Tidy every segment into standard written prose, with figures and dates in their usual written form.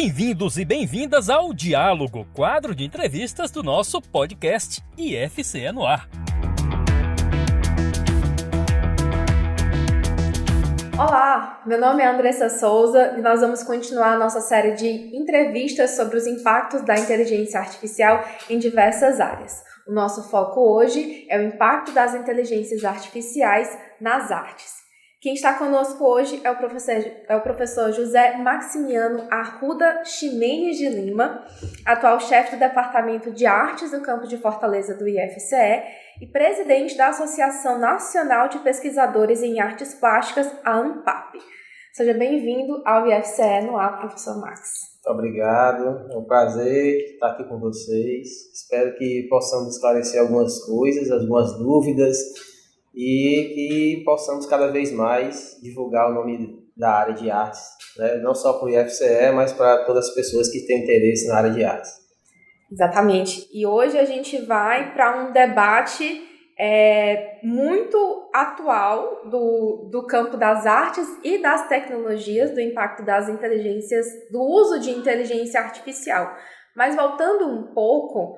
Bem-vindos e bem-vindas ao Diálogo, quadro de entrevistas do nosso podcast IFCE no Ar. Olá, meu nome é Andressa Souza e nós vamos continuar a nossa série de entrevistas sobre os impactos da inteligência artificial em diversas áreas. O nosso foco hoje é o impacto das inteligências artificiais nas artes. Quem está conosco hoje é o professor José Maximiano Arruda Ximenes de Lima, atual chefe do Departamento de Artes do Campo de Fortaleza do IFCE e presidente da Associação Nacional de Pesquisadores em Artes Plásticas, a ANPAP. Seja bem-vindo ao IFCE no Ar, professor Max. Muito obrigado, é um prazer estar aqui com vocês. Espero que possamos esclarecer algumas coisas, algumas dúvidas e que possamos cada vez mais divulgar o nome da área de artes, né? Não só para o IFCE, mas para todas as pessoas que têm interesse na área de artes. Exatamente. E hoje a gente vai para um debate muito atual do campo das artes e das tecnologias, do impacto das inteligências, do uso de inteligência artificial. Mas voltando um pouco,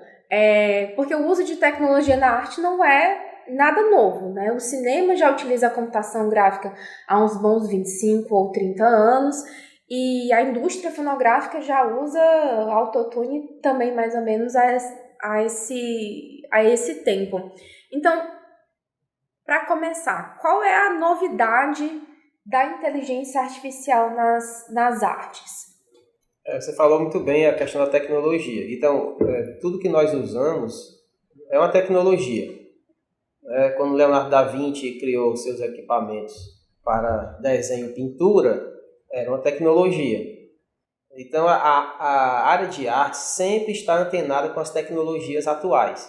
porque o uso de tecnologia na arte não é nada novo, né? O cinema já utiliza a computação gráfica há uns bons 25 ou 30 anos, e a indústria fonográfica já usa autotune também mais ou menos a esse tempo. Então, para começar, qual é a novidade da inteligência artificial nas artes? Você falou muito bem a questão da tecnologia. Então, tudo que nós usamos é uma tecnologia. Quando Leonardo da Vinci criou seus equipamentos para desenho e pintura, era uma tecnologia. Então, a área de arte sempre está antenada com as tecnologias atuais.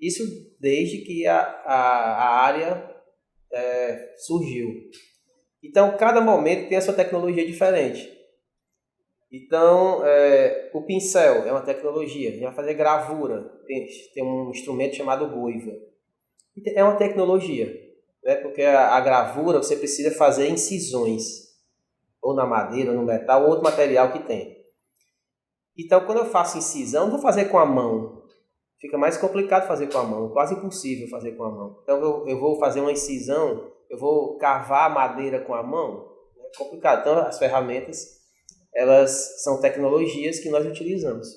Isso desde que a área surgiu. Então, cada momento tem a sua tecnologia diferente. Então, o pincel é uma tecnologia. A gente vai fazer gravura. Tem um instrumento chamado goiva. É uma tecnologia, né? Porque a gravura você precisa fazer incisões, ou na madeira, ou no metal, ou outro material que tem. Então, quando eu faço incisão, não vou fazer com a mão. Fica mais complicado fazer com a mão, quase impossível fazer com a mão. Então, eu vou fazer uma incisão, eu vou cavar a madeira com a mão, é complicado. Então, as ferramentas, elas são tecnologias que nós utilizamos.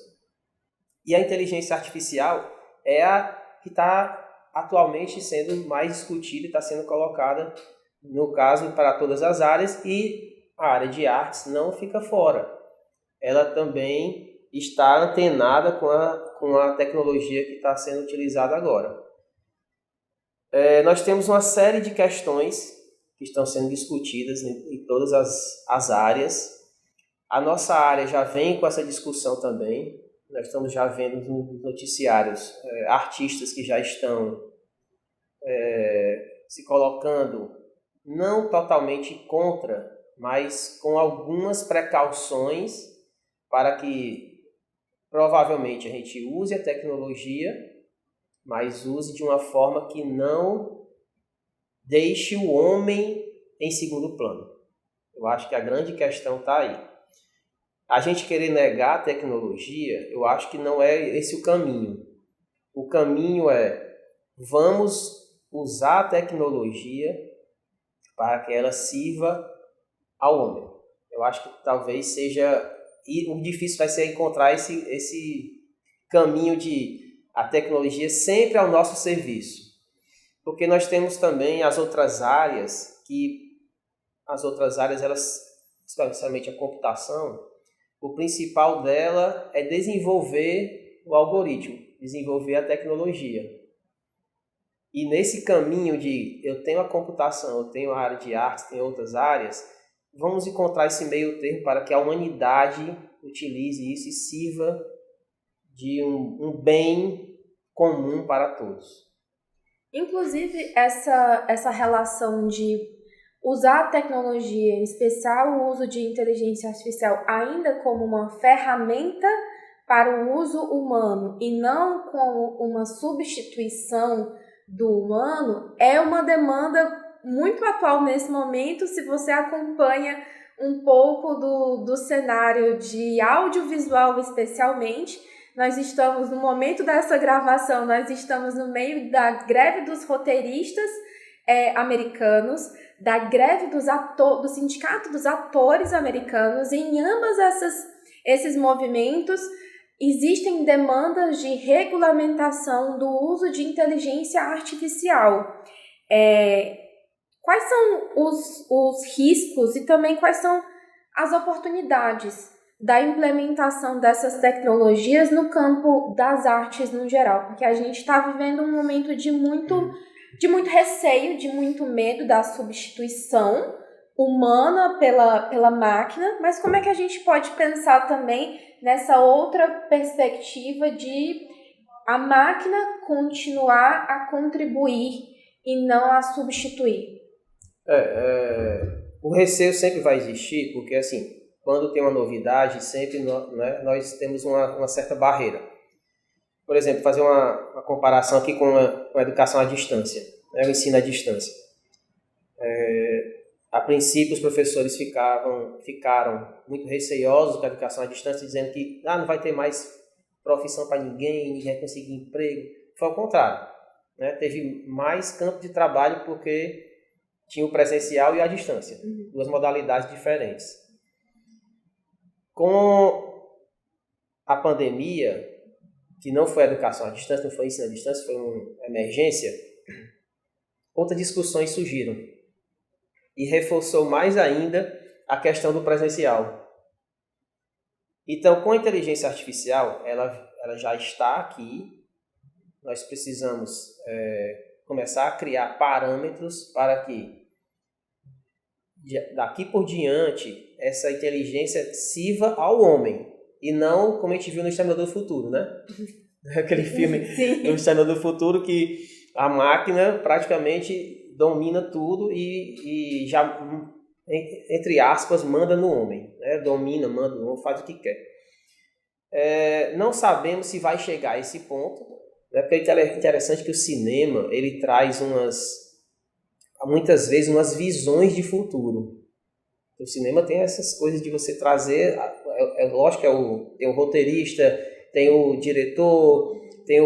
E a inteligência artificial é a que está atualmente sendo mais discutida e está sendo colocada, no caso, para todas as áreas, e a área de artes não fica fora. Ela também está antenada com a tecnologia que está sendo utilizada agora. Nós temos uma série de questões que estão sendo discutidas em todas as áreas. A nossa área já vem com essa discussão também. Nós estamos já vendo nos noticiários artistas que já estão se colocando não totalmente contra, mas com algumas precauções para que provavelmente a gente use a tecnologia, mas use de uma forma que não deixe o homem em segundo plano. Eu acho que a grande questão está aí. A gente querer negar a tecnologia, eu acho que não é esse o caminho. O caminho vamos usar a tecnologia para que ela sirva ao homem. Eu acho que talvez seja... E o difícil vai ser encontrar esse caminho de a tecnologia sempre ao nosso serviço. Porque nós temos também as outras áreas, elas, especialmente a computação, o principal dela é desenvolver o algoritmo, desenvolver a tecnologia. E nesse caminho de eu tenho a computação, eu tenho a área de artes, tenho outras áreas, vamos encontrar esse meio termo para que a humanidade utilize isso e sirva de um bem comum para todos. Inclusive, essa relação de usar a tecnologia, em especial o uso de inteligência artificial, ainda como uma ferramenta para o uso humano e não como uma substituição do humano, é uma demanda muito atual nesse momento. Se você acompanha um pouco do cenário de audiovisual especialmente. Nós estamos, no momento dessa gravação, nós estamos no meio da greve dos roteiristas americanos, da greve do Sindicato dos Atores Americanos. Em ambos esses movimentos, existem demandas de regulamentação do uso de inteligência artificial. Quais são os riscos e também quais são as oportunidades da implementação dessas tecnologias no campo das artes no geral? Porque a gente está vivendo um momento de muito receio, de muito medo da substituição humana pela máquina, mas como é que a gente pode pensar também nessa outra perspectiva de a máquina continuar a contribuir e não a substituir? O receio sempre vai existir, porque assim, quando tem uma novidade, sempre nós temos uma certa barreira. Por exemplo, fazer uma comparação aqui com a educação à distância, o ensino à distância. A princípio, os professores ficaram muito receiosos com a educação à distância, dizendo que não vai ter mais profissão para ninguém vai conseguir emprego. Foi ao contrário. Teve mais campo de trabalho porque tinha o presencial e a distância, duas modalidades diferentes. Com a pandemia, que não foi a educação à distância, não foi ensino à distância, foi uma emergência, outras discussões surgiram. E reforçou mais ainda a questão do presencial. Então, com a inteligência artificial, ela já está aqui. Nós precisamos começar a criar parâmetros para que, daqui por diante, essa inteligência sirva ao homem. E não como a gente viu no Exterminador do Futuro, né? Aquele filme do Exterminador do Futuro que a máquina praticamente domina tudo e já, entre aspas, manda no homem. Domina, manda no homem, faz o que quer. Não sabemos se vai chegar a esse ponto, porque é interessante que o cinema ele traz muitas vezes umas visões de futuro. O cinema tem essas coisas de você trazer, lógico que tem o roteirista, tem o diretor, tem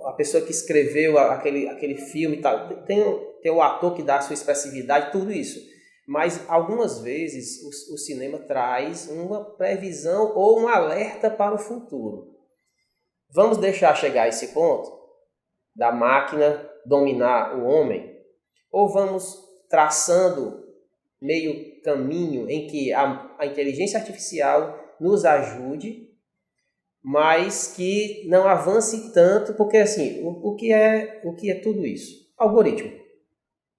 a pessoa que escreveu aquele filme, tem o ator que dá a sua expressividade, tudo isso. Mas algumas vezes o cinema traz uma previsão ou um alerta para o futuro. Vamos deixar chegar a esse ponto da máquina dominar o homem? Ou vamos traçando meio caminho em que a inteligência artificial nos ajude, mas que não avance tanto, porque assim, o que é tudo isso? Algoritmo,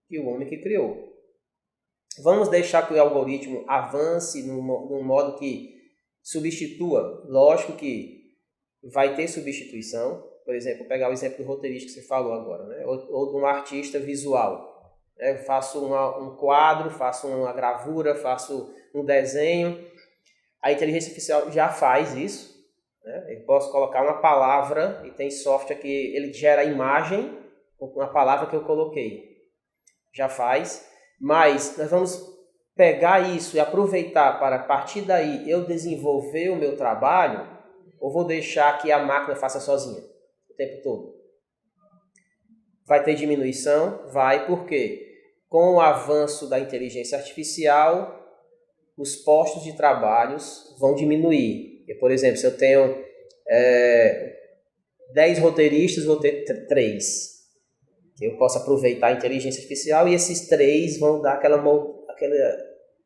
que o homem que criou. Vamos deixar que o algoritmo avance num modo que substitua? Lógico que vai ter substituição. Por exemplo, pegar o exemplo do roteirista que você falou agora, né? ou de um artista visual. Eu faço um quadro, faço uma gravura, faço um desenho. A inteligência artificial já faz isso. Eu posso colocar uma palavra e tem software que ele gera a imagem com a palavra que eu coloquei. Já faz. Mas nós vamos pegar isso e aproveitar para, a partir daí, eu desenvolver o meu trabalho, ou vou deixar que a máquina faça sozinha o tempo todo? Vai ter diminuição? Vai, porque com o avanço da inteligência artificial, os postos de trabalho vão diminuir. Por exemplo, se eu tenho 10 roteiristas, vou ter 3. Eu posso aproveitar a inteligência artificial e esses 3 vão dar aquele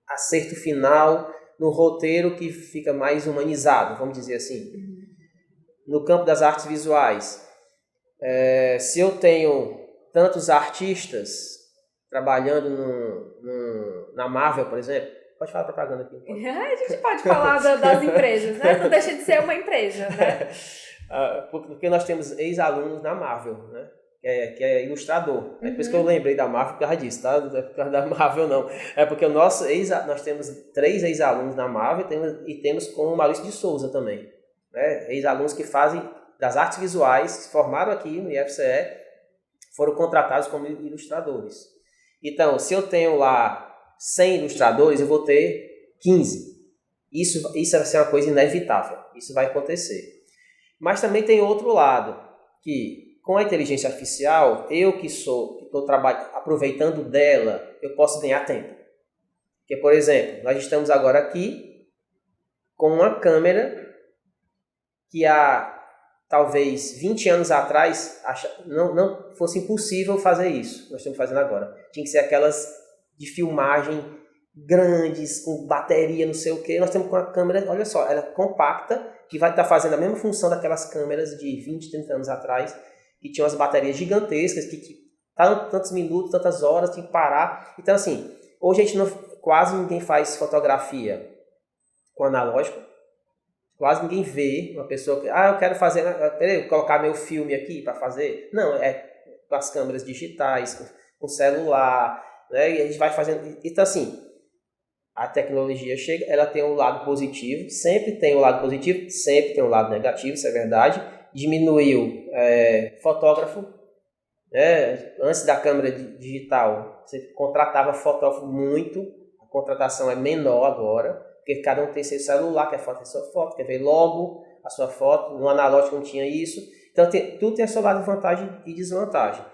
acerto final no roteiro que fica mais humanizado, vamos dizer assim. No campo das artes visuais, se eu tenho tantos artistas trabalhando na Marvel, por exemplo, pode falar propaganda aqui. A gente pode falar das empresas, né? Não deixa de ser uma empresa, né? Porque nós temos ex-alunos na Marvel, né? Que é ilustrador. É por isso que eu lembrei da Marvel por causa disso, tá? Não é por causa da Marvel, não. É porque nós temos 3 ex-alunos na Marvel e temos com o Maurício de Souza também. Né? Ex-alunos que fazem das artes visuais, se formaram aqui no IFCE, foram contratados como ilustradores. Então, se eu tenho lá 100 ilustradores, eu vou ter 15. Isso vai ser uma coisa inevitável. Isso vai acontecer. Mas também tem outro lado, que com a inteligência artificial, eu que estou aproveitando dela, eu posso ganhar tempo. Porque, por exemplo, nós estamos agora aqui com uma câmera que há talvez 20 anos atrás não fosse impossível fazer isso. Nós estamos fazendo agora. Tinha que ser aquelas de filmagem grandes, com bateria, não sei o quê. Nós estamos com a câmera, olha só, ela é compacta, que vai estar fazendo a mesma função daquelas câmeras de 20, 30 anos atrás, que tinham as baterias gigantescas, que tantos minutos, tantas horas, tinha que parar. Então, assim, hoje a gente quase ninguém faz fotografia com analógico. Quase ninguém vê uma pessoa que, eu quero fazer, peraí, colocar meu filme aqui para fazer. Não, é com as câmeras digitais, com celular, né? E a gente vai fazendo. Então, assim, a tecnologia chega, ela tem um lado positivo, sempre tem um lado positivo, sempre tem um lado negativo, isso é verdade. Diminuiu fotógrafo, né? Antes da câmera digital, você contratava fotógrafo muito, a contratação é menor agora, porque cada um tem seu celular, quer fazer sua foto, quer ver logo a sua foto, no analógico não tinha isso. Então, tudo tem a seu lado de vantagem e desvantagem.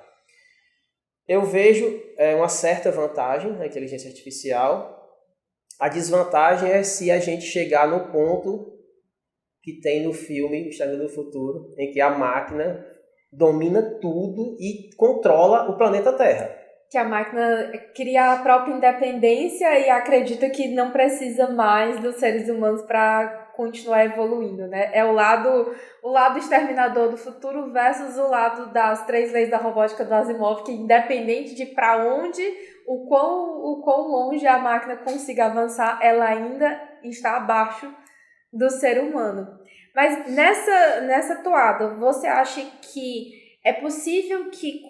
Eu vejo uma certa vantagem na inteligência artificial. A desvantagem é se a gente chegar no ponto que tem no filme Exterminador do Futuro, em que a máquina domina tudo e controla o planeta Terra. Que a máquina cria a própria independência e acredita que não precisa mais dos seres humanos para continuar evoluindo, né? É o lado exterminador do futuro versus o lado das 3 leis da robótica do Asimov, que independente de para onde, o quão longe a máquina consiga avançar, ela ainda está abaixo do ser humano. Mas nessa toada, você acha que é possível que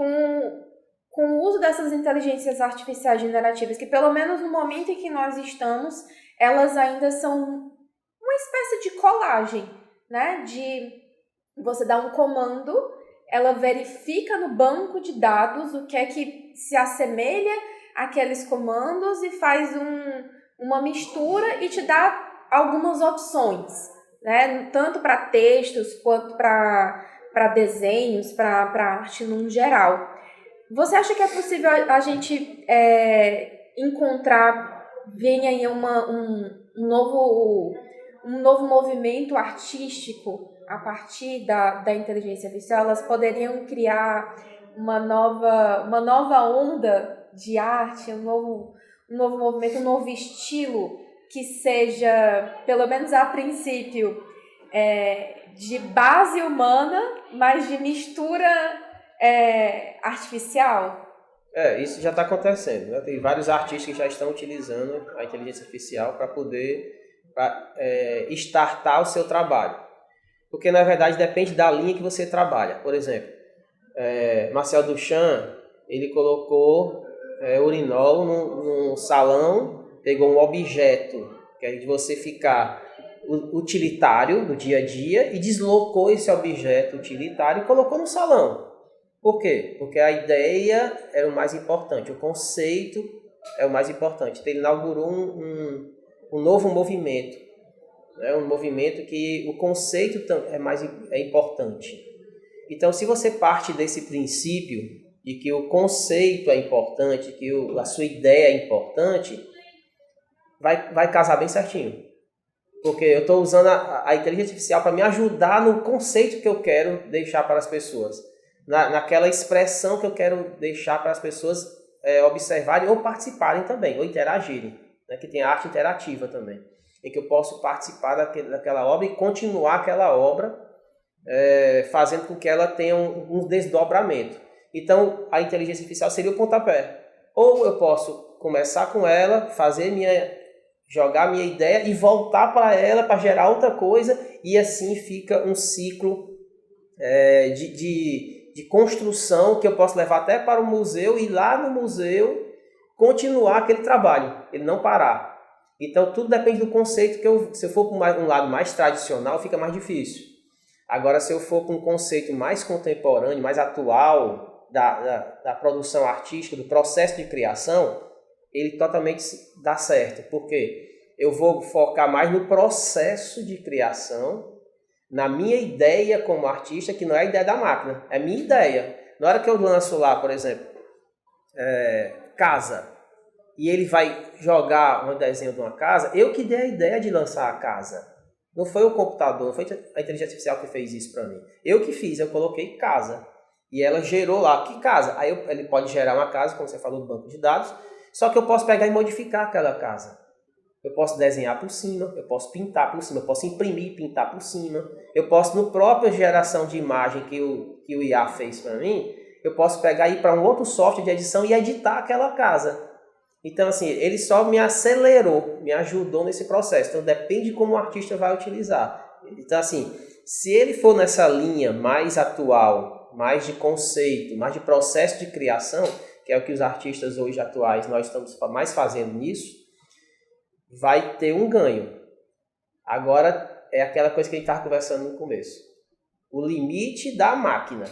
com o uso dessas inteligências artificiais generativas, que pelo menos no momento em que nós estamos, elas ainda são uma espécie de colagem, né? De você dar um comando, ela verifica no banco de dados o que é que se assemelha àqueles comandos e faz uma mistura e te dá algumas opções, né? Tanto para textos quanto para desenhos, para arte no geral. Você acha que é possível a gente encontrar, venha aí um novo movimento artístico a partir da inteligência artificial? Elas poderiam criar uma nova onda de arte, um novo movimento, um novo estilo que seja, pelo menos a princípio, de base humana, mas de mistura artificial? Isso já está acontecendo, né? Tem vários artistas que já estão utilizando a inteligência artificial para poder startar o seu trabalho. Porque, na verdade, depende da linha que você trabalha. Por exemplo, Marcel Duchamp, ele colocou urinol num salão, pegou um objeto, que é de você ficar utilitário no dia a dia, e deslocou esse objeto utilitário e colocou no salão. Por quê? Porque a ideia era o mais importante, o conceito é o mais importante. Então, ele inaugurou um novo movimento, né? Um movimento que o conceito é importante. Então, se você parte desse princípio de que o conceito é importante, que a sua ideia é importante, vai casar bem certinho. Porque eu estou usando a inteligência artificial para me ajudar no conceito que eu quero deixar para as pessoas. Naquela expressão que eu quero deixar para as pessoas observarem ou participarem também, ou interagirem, né? Que tem a arte interativa também, em que eu posso participar daquela obra e continuar aquela obra, fazendo com que ela tenha um desdobramento. Então, a inteligência artificial seria o pontapé. Ou eu posso começar com ela, jogar minha ideia e voltar para ela para gerar outra coisa, e assim fica um ciclo de construção que eu posso levar até para o museu e lá no museu continuar aquele trabalho, ele não parar. Então tudo depende do conceito se eu for para um lado mais tradicional, fica mais difícil. Agora, se eu for para um conceito mais contemporâneo, mais atual da produção artística, do processo de criação, ele totalmente dá certo. Por quê? eu vou focar mais no processo de criação, na minha ideia como artista, que não é a ideia da máquina, é a minha ideia. Na hora que eu lanço lá, por exemplo, casa, e ele vai jogar um desenho de uma casa, eu que dei a ideia de lançar a casa. Não foi o computador, não foi a inteligência artificial que fez isso para mim. Eu que fiz, eu coloquei casa. E ela gerou lá, que casa? Aí ele pode gerar uma casa, como você falou, do banco de dados, só que eu posso pegar e modificar aquela casa. Eu posso desenhar por cima, eu posso pintar por cima, eu posso imprimir e pintar por cima. Eu posso, no próprio geração de imagem que o IA fez para mim, eu posso pegar e ir para um outro software de edição e editar aquela casa. Então, assim, ele só me acelerou, me ajudou nesse processo. Então, depende de como o artista vai utilizar. Então, assim, se ele for nessa linha mais atual, mais de conceito, mais de processo de criação, que é o que os artistas hoje atuais, nós estamos mais fazendo nisso, vai ter um ganho. Agora, é aquela coisa que a gente estava conversando no começo. O limite da máquina.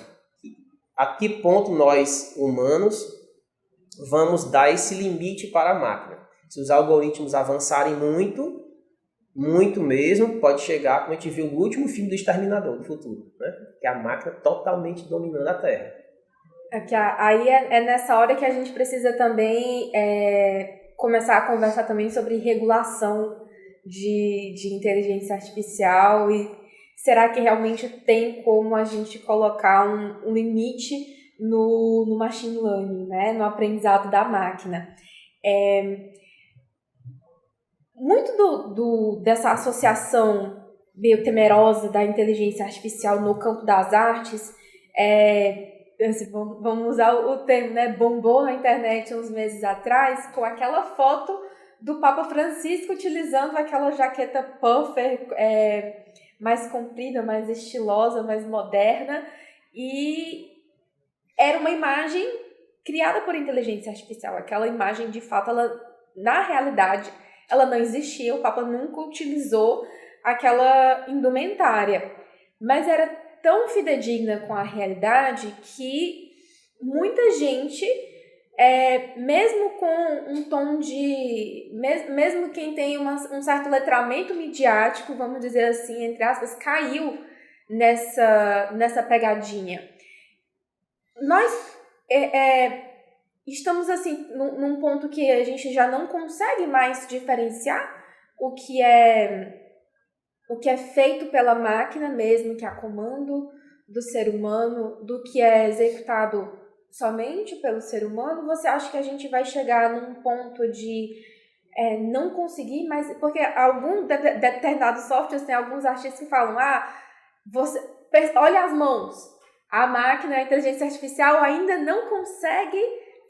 A que ponto nós, humanos, vamos dar esse limite para a máquina? Se os algoritmos avançarem muito, muito mesmo, pode chegar, como a gente viu no último filme do Exterminador do Futuro, né? Que é a máquina totalmente dominando a Terra. Aí é nessa hora que a gente precisa também começar a conversar também sobre regulação de inteligência artificial e será que realmente tem como a gente colocar um limite no machine learning, né? No aprendizado da máquina. Muito dessa associação meio temerosa da inteligência artificial no campo das artes, vamos usar o termo, né? Bombou na internet uns meses atrás com aquela foto do Papa Francisco utilizando aquela jaqueta puffer mais comprida, mais estilosa, mais moderna, e era uma imagem criada por inteligência artificial. Aquela imagem, de fato, na realidade, ela não existia, o Papa nunca utilizou aquela indumentária. Mas era tão fidedigna com a realidade que muita gente, mesmo com um tom de... Mesmo quem tem um certo letramento midiático, vamos dizer assim, entre aspas, caiu nessa pegadinha. Nós estamos assim num ponto que a gente já não consegue mais diferenciar o que é feito pela máquina mesmo, que é a comando do ser humano, do que é executado somente pelo ser humano. Você acha que a gente vai chegar num ponto de não conseguir mais? Porque alguns determinados softwares, tem alguns artistas que falam, olha as mãos. A máquina, a inteligência artificial ainda não consegue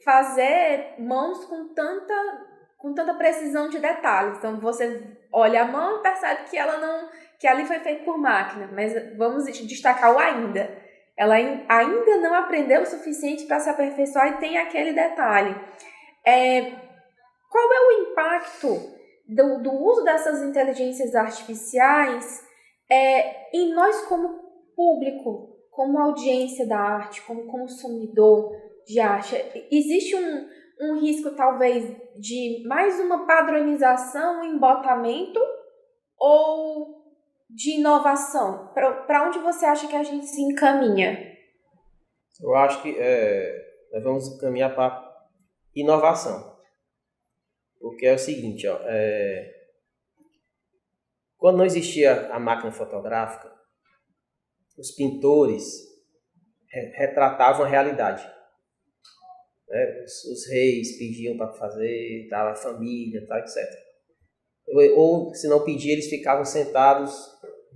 fazer mãos com tanta precisão de detalhes. Então, você olha a mão e percebe que ali foi feito por máquina. Mas vamos destacar o ainda. Ela ainda não aprendeu o suficiente para se aperfeiçoar e tem aquele detalhe. Qual é o impacto do uso dessas inteligências artificiais em nós como público, como audiência da arte, como consumidor de arte? Existe um risco, talvez, de mais uma padronização, um embotamento ou de inovação? Para onde você acha que a gente se encaminha? Eu acho que nós vamos caminhar para inovação. Porque é o seguinte, quando não existia a máquina fotográfica, os pintores retratavam a realidade. Os reis pediam para fazer, tal, a família, tal, etc. Ou, se não pedir, eles ficavam sentados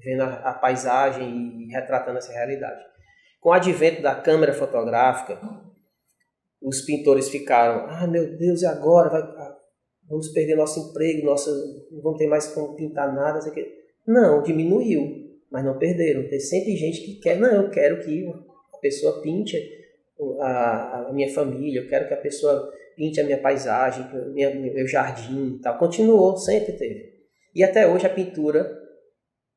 vendo a paisagem e retratando essa realidade. Com o advento da câmera fotográfica, os pintores ficaram, meu Deus, e agora? Vamos perder nosso emprego, não vamos ter mais como pintar nada. Não, diminuiu. Mas não perderam. Tem sempre gente que quer, eu quero que a pessoa pinte a minha família, eu quero que a pessoa pinte a minha paisagem, meu jardim e tal. Continuou, sempre teve. E até hoje a pintura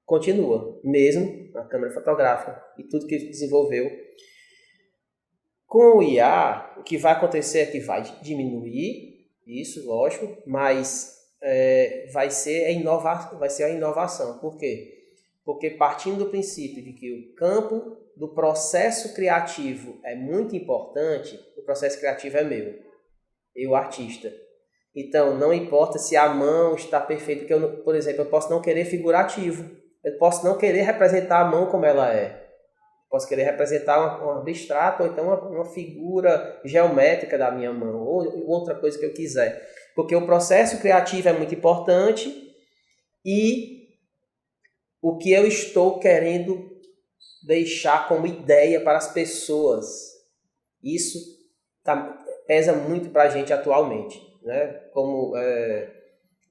continua, mesmo na câmera fotográfica e tudo que ele desenvolveu. Com o IA, o que vai acontecer é que vai diminuir, isso, lógico, mas vai ser a inovação. Por quê? Porque partindo do princípio de que o campo do processo criativo é muito importante, o processo criativo é meu, eu artista. Então, não importa se a mão está perfeita, porque por exemplo, eu posso não querer figurativo, eu posso não querer representar a mão como ela é. Posso querer representar um abstrato ou então uma figura geométrica da minha mão, ou outra coisa que eu quiser. Porque o processo criativo é muito importante e o que eu estou querendo deixar como ideia para as pessoas, isso pesa muito para a gente atualmente. Né? Como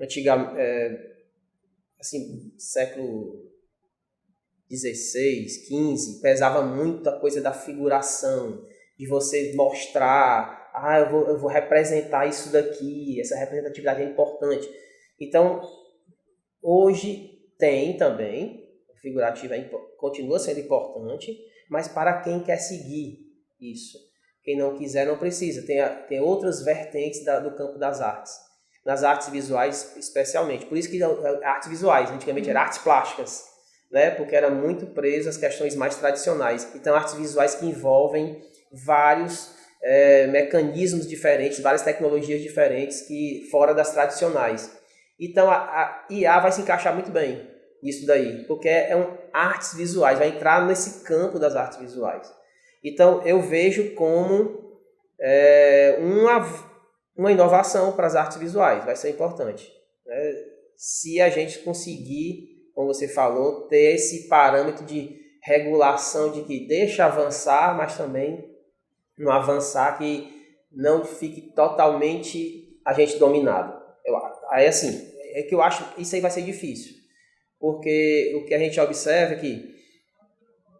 antigamente, assim, século 16, 15, pesava muito a coisa da figuração, de você mostrar, eu vou representar isso daqui, essa representatividade é importante. Então, hoje tem também, o figurativo continua sendo importante, mas para quem quer seguir isso. Quem não quiser, não precisa. Tem outras vertentes do campo das artes. Nas artes visuais, especialmente. Por isso que artes visuais, antigamente eram artes plásticas, né? Porque era muito preso às questões mais tradicionais. Então, artes visuais que envolvem vários mecanismos diferentes, várias tecnologias diferentes que fora das tradicionais. Então, a IA vai se encaixar muito bem nisso daí, porque artes visuais, vai entrar nesse campo das artes visuais. Então, eu vejo como uma inovação para as artes visuais, vai ser importante. Né? Se a gente conseguir, como você falou, ter esse parâmetro de regulação de que deixa avançar, mas também não avançar que não fique totalmente a gente dominado. Aí, assim, é que eu acho que isso aí vai ser difícil, porque o que a gente observa é que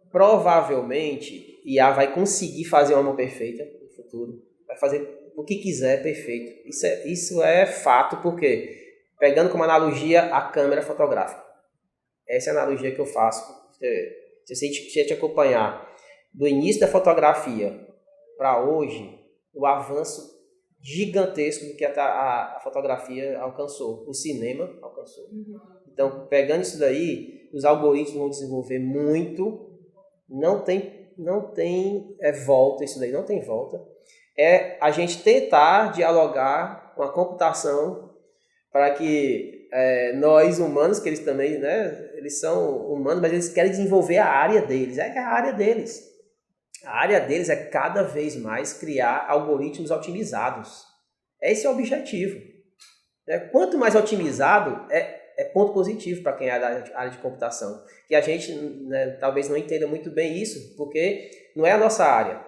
provavelmente IA vai conseguir fazer uma mão perfeita no futuro, vai fazer o que quiser perfeito. Isso é fato, porque, pegando como analogia a câmera fotográfica, essa é a analogia que eu faço. Se você te acompanhar do início da fotografia para hoje, o avanço gigantesco do que a fotografia alcançou, o cinema alcançou. Então, pegando isso daí, os algoritmos vão desenvolver muito, não tem volta, isso daí não tem volta. É a gente tentar dialogar com a computação para que nós humanos, que eles também, né, eles são humanos, mas eles querem desenvolver a área deles, é a área deles. A área deles é cada vez mais criar algoritmos otimizados. Esse é o objetivo. Quanto mais otimizado, é ponto positivo para quem é da área de computação. Que a gente, né, talvez não entenda muito bem isso, porque não é a nossa área.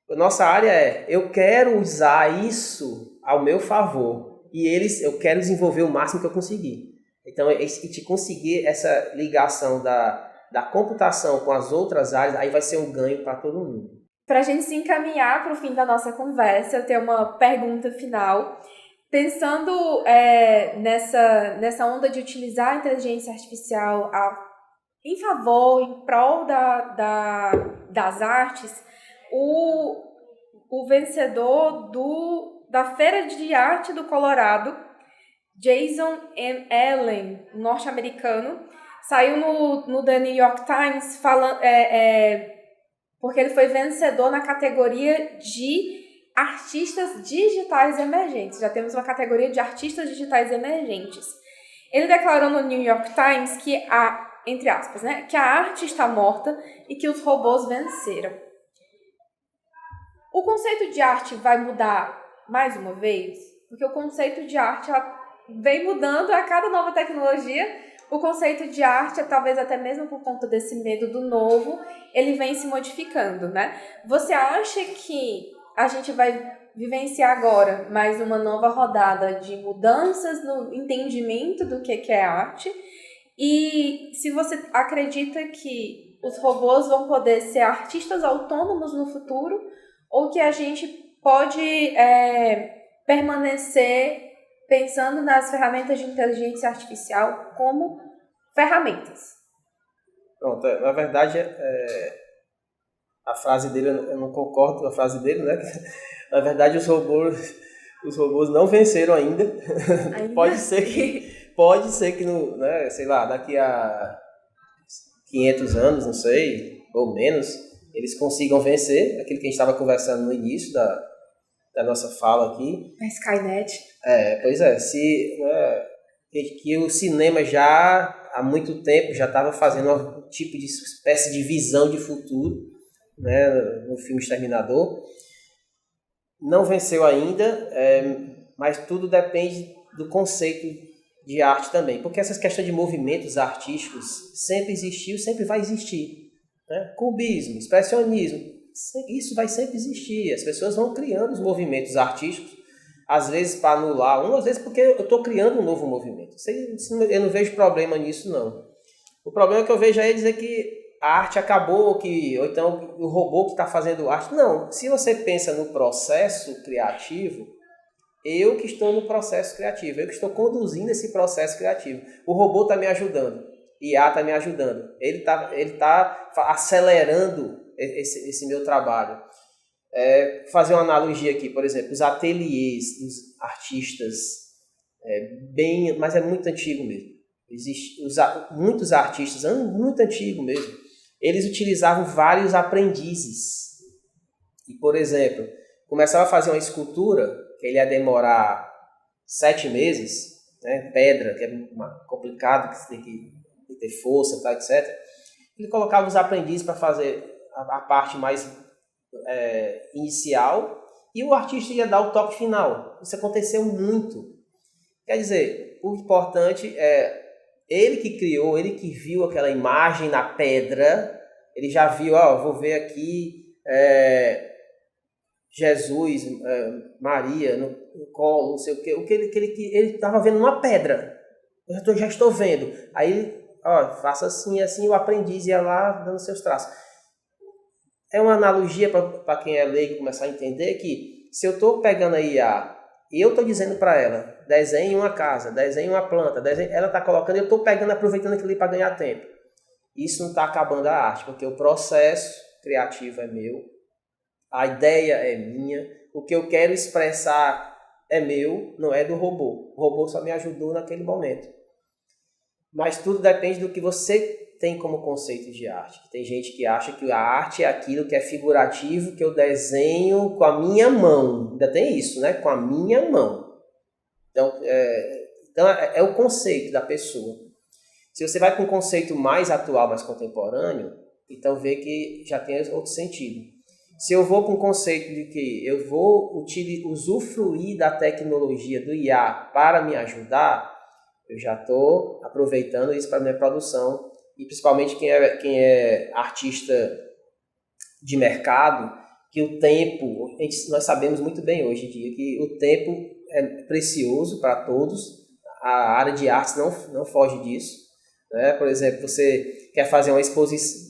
A nossa área eu quero usar isso ao meu favor. E eu quero desenvolver o máximo que eu conseguir. Então, de conseguir essa ligação da computação com as outras áreas, aí vai ser um ganho para todo mundo. Para a gente se encaminhar para o fim da nossa conversa, eu tenho uma pergunta final. Pensando nessa onda de utilizar a inteligência artificial em favor, em prol das artes, o vencedor da Feira de Arte do Colorado, Jason M. Allen, norte-americano, saiu no The New York Times porque ele foi vencedor na categoria de artistas digitais emergentes. Já temos uma categoria de artistas digitais emergentes. Ele declarou no New York Times que entre aspas, né, que a arte está morta e que os robôs venceram. O conceito de arte vai mudar mais uma vez? Porque o conceito de arte vem mudando a cada nova tecnologia. O conceito de arte, talvez até mesmo por conta desse medo do novo, ele vem se modificando, né? Você acha que a gente vai vivenciar agora mais uma nova rodada de mudanças no entendimento do que é arte? E se você acredita que os robôs vão poder ser artistas autônomos no futuro, ou que a gente pode permanecer pensando nas ferramentas de inteligência artificial como ferramentas? Pronto, na verdade, a frase dele, eu não concordo com a frase dele, né? Na verdade, os Os robôs não venceram ainda. Ainda? Pode ser que no, né, sei lá, daqui a 500 anos, não sei, ou menos, eles consigam vencer aquilo que a gente estava conversando no início da nossa fala aqui. A Skynet. Pois é, que o cinema já há muito tempo já estava fazendo um tipo de espécie de visão de futuro, né, no filme Exterminador. Não venceu ainda, mas tudo depende do conceito de arte também, porque essas questões de movimentos artísticos sempre existiu, sempre vai existir, né? Cubismo, expressionismo, isso vai sempre existir. As pessoas vão criando os movimentos artísticos, às vezes para anular às vezes porque eu estou criando um novo movimento. Eu não vejo problema nisso, não. O problema que eu vejo é dizer que a arte acabou, ou então o robô que está fazendo arte. Não, se você pensa no processo criativo, eu que estou no processo criativo, eu que estou conduzindo esse processo criativo. O robô está me ajudando, IA está me ajudando, ele tá acelerando esse meu trabalho. Fazer uma analogia aqui, por exemplo, os ateliês dos artistas, mas é muito antigo mesmo. Muitos artistas, muito antigo mesmo, eles utilizavam vários aprendizes. E, por exemplo, começava a fazer uma escultura, que ele ia demorar 7 meses, né? Pedra, que é complicado, que você tem que ter força, tá, etc. Ele colocava os aprendizes para fazer a parte mais inicial, e o artista ia dar o toque final. Isso aconteceu muito. Quer dizer, o importante é ele que criou, ele que viu aquela imagem na pedra, ele já viu, vou ver aqui Jesus, Maria no colo, não sei o que ele estava vendo numa pedra. Eu já estou vendo. Aí, faça assim, assim, o aprendiz ia lá dando seus traços. É uma analogia para quem é leigo começar a entender que se eu estou pegando a IA e eu estou dizendo para ela, desenhe uma casa, desenhe uma planta, ela está colocando, eu estou pegando, aproveitando aquilo ali para ganhar tempo. Isso não está acabando a arte, porque o processo criativo é meu, a ideia é minha, o que eu quero expressar é meu, não é do robô. O robô só me ajudou naquele momento. Mas tudo depende do que você tem como conceito de arte. Tem gente que acha que a arte é aquilo que é figurativo, que eu desenho com a minha mão. Ainda tem isso, né? Com a minha mão. Então é o conceito da pessoa. Se você vai com um conceito mais atual, mais contemporâneo, então vê que já tem outro sentido. Se eu vou com o conceito de que eu vou usufruir da tecnologia do IA para me ajudar, eu já estou aproveitando isso para a minha produção. E principalmente quem é artista de mercado, que o tempo, nós sabemos muito bem hoje em dia que o tempo é precioso para todos, a área de artes não foge disso, né? Por exemplo, você quer fazer uma exposição,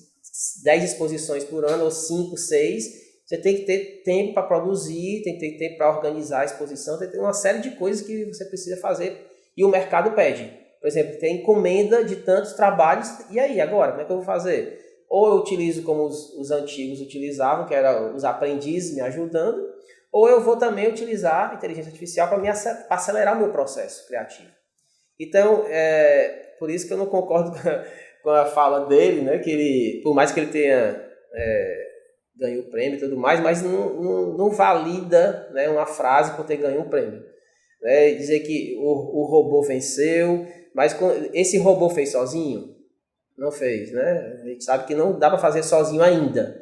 10 exposições por ano, ou 5, 6, você tem que ter tempo para produzir, tem que ter tempo para organizar a exposição, tem que ter uma série de coisas que você precisa fazer e o mercado pede. Por exemplo, tem encomenda de tantos trabalhos, e aí, agora, como é que eu vou fazer? Ou eu utilizo como os antigos utilizavam, que eram os aprendizes me ajudando, ou eu vou também utilizar a inteligência artificial para acelerar o meu processo criativo. Então, por isso que eu não concordo com a fala dele, né? Que ele, por mais que ele tenha ganho o prêmio e tudo mais, mas não valida, né, uma frase por ter ganho um prêmio. Dizer que o robô venceu, mas esse robô fez sozinho? Não fez, né? A gente sabe que não dá para fazer sozinho ainda,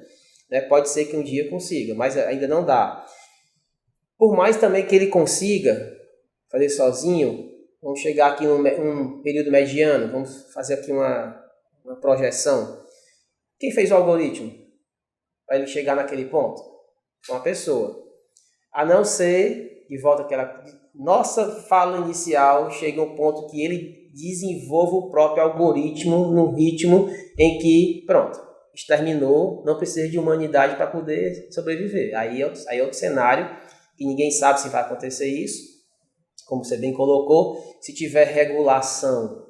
né? Pode ser que um dia consiga, mas ainda não dá. Por mais também que ele consiga fazer sozinho, vamos chegar aqui num período mediano, vamos fazer aqui uma projeção. Quem fez o algoritmo para ele chegar naquele ponto? Uma pessoa. A não ser, de volta àquela nossa fala inicial, chega ao ponto que ele desenvolva o próprio algoritmo no ritmo em que, pronto, exterminou, não precisa de humanidade para poder sobreviver. Aí é outro cenário, que ninguém sabe se vai acontecer isso, como você bem colocou. Se tiver regulação,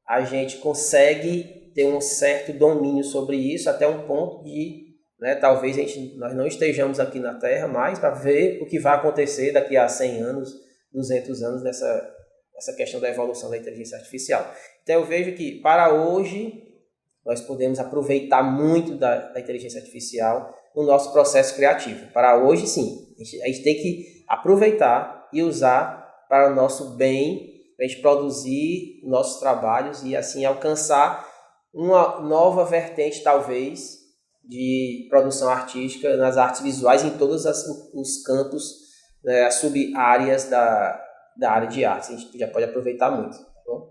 a gente consegue ter um certo domínio sobre isso, até um ponto de né? Talvez nós não estejamos aqui na Terra mais para ver o que vai acontecer daqui a 100 anos, 200 anos nessa questão da evolução da inteligência artificial. Então eu vejo que para hoje nós podemos aproveitar muito da inteligência artificial no nosso processo criativo. Para hoje, sim, a gente tem que aproveitar e usar para o nosso bem, para a gente produzir nossos trabalhos e assim alcançar uma nova vertente, talvez, de produção artística nas artes visuais em todos os campos, né, as sub-áreas da área de artes. A gente já pode aproveitar muito. Tá bom?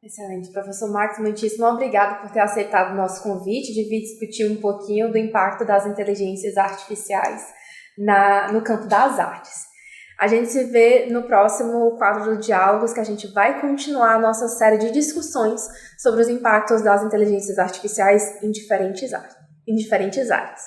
Excelente. Professor Marcos, muitíssimo obrigado por ter aceitado o nosso convite de vir discutir um pouquinho do impacto das inteligências artificiais no campo das artes. A gente se vê no próximo quadro do Diálogos, que a gente vai continuar a nossa série de discussões sobre os impactos das inteligências artificiais em diferentes áreas.